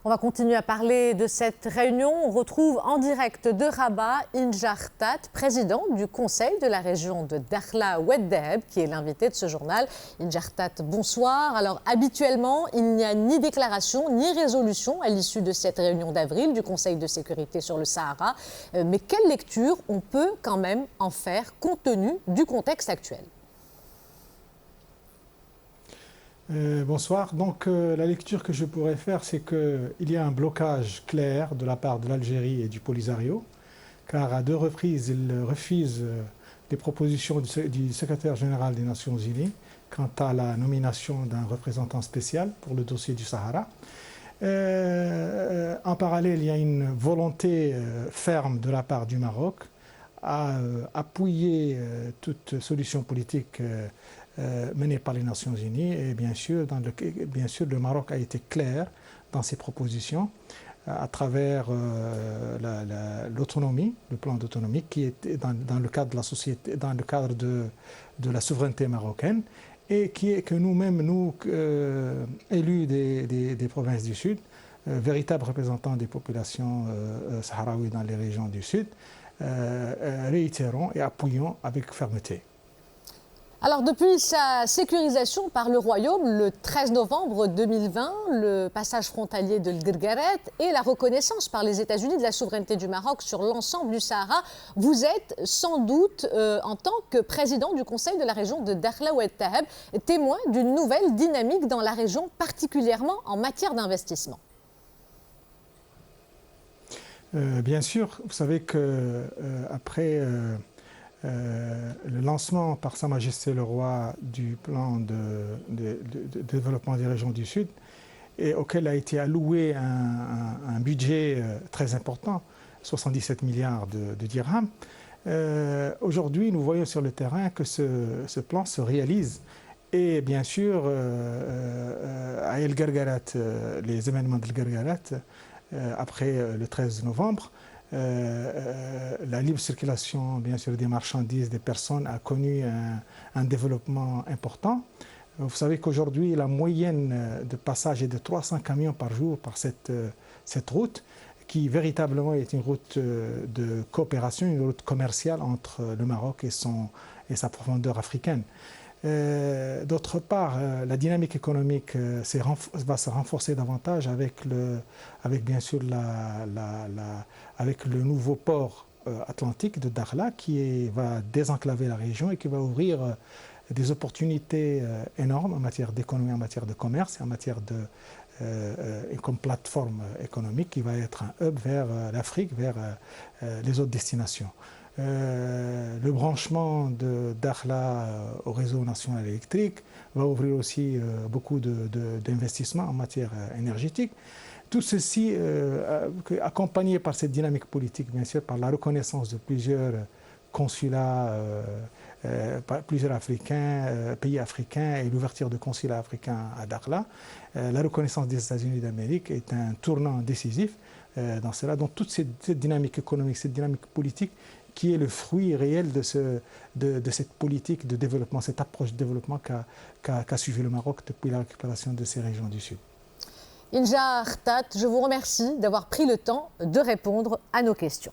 On va continuer à parler de cette réunion. On retrouve en direct de Rabat Inja Artat, président du conseil de la région de Dakhla Oued Daeb, qui est l'invité de ce journal. Inja Artat, bonsoir. Alors habituellement, il n'y a ni déclaration ni résolution à l'issue de cette réunion d'avril du Conseil de sécurité sur le Sahara. Mais quelle lecture on peut quand même en faire compte tenu du contexte actuel ? Bonsoir. Donc la lecture que je pourrais faire, c'est qu'il y a un blocage clair de la part de l'Algérie et du Polisario, car à deux reprises, ils refusent les propositions du secrétaire général des Nations Unies quant à la nomination d'un représentant spécial pour le dossier du Sahara. En parallèle, il y a une volonté ferme de la part du Maroc à appuyer toute solution politique menée par les Nations Unies. Et bien sûr, le Maroc a été clair dans ses propositions à travers l'autonomie, le plan d'autonomie qui est dans le cadre de la société, dans le cadre de la souveraineté marocaine, et que nous-mêmes, élus des provinces du Sud, véritables représentants des populations sahraouies dans les régions du Sud, réitérons et appuyons avec fermeté. Alors, depuis sa sécurisation par le Royaume le 13 novembre 2020, le passage frontalier de l'Guerguerat et la reconnaissance par les États-Unis de la souveraineté du Maroc sur l'ensemble du Sahara, vous êtes sans doute, en tant que président du Conseil de la région de Dakhla Oued Daeb, témoin d'une nouvelle dynamique dans la région, particulièrement en matière d'investissement. Bien sûr, vous savez qu'après le lancement par Sa Majesté le Roi du plan de développement des régions du Sud, et auquel a été alloué un budget très important, 77 milliards de dirhams. Aujourd'hui, nous voyons sur le terrain que ce plan se réalise. Et bien sûr, à El Guerguerat, les événements de El Guerguerat, après le 13 novembre, la libre circulation, bien sûr, des marchandises, des personnes a connu un développement important. Vous savez qu'aujourd'hui, la moyenne de passage est de 300 camions par jour par cette route, qui véritablement est une route de coopération, une route commerciale entre le Maroc et sa profondeur africaine. D'autre part, la dynamique économique va se renforcer davantage avec bien sûr avec le nouveau port atlantique de Dakhla qui va désenclaver la région et qui va ouvrir des opportunités énormes en matière d'économie, en matière de commerce, en matière comme plateforme économique qui va être un hub vers l'Afrique, vers les autres destinations. Le branchement de Dakhla au réseau national électrique va ouvrir aussi beaucoup d'investissements en matière énergétique. Tout ceci accompagné par cette dynamique politique, bien sûr, par la reconnaissance de plusieurs consulats, plusieurs pays africains et l'ouverture de consulats africains à Dakhla. La reconnaissance des États-Unis d'Amérique est un tournant décisif dans cela. Donc toute cette dynamique économique, cette dynamique politique qui est le fruit réel de cette politique de développement, cette approche de développement qu'a suivi le Maroc depuis la récupération de ces régions du Sud. Inja Artat, je vous remercie d'avoir pris le temps de répondre à nos questions.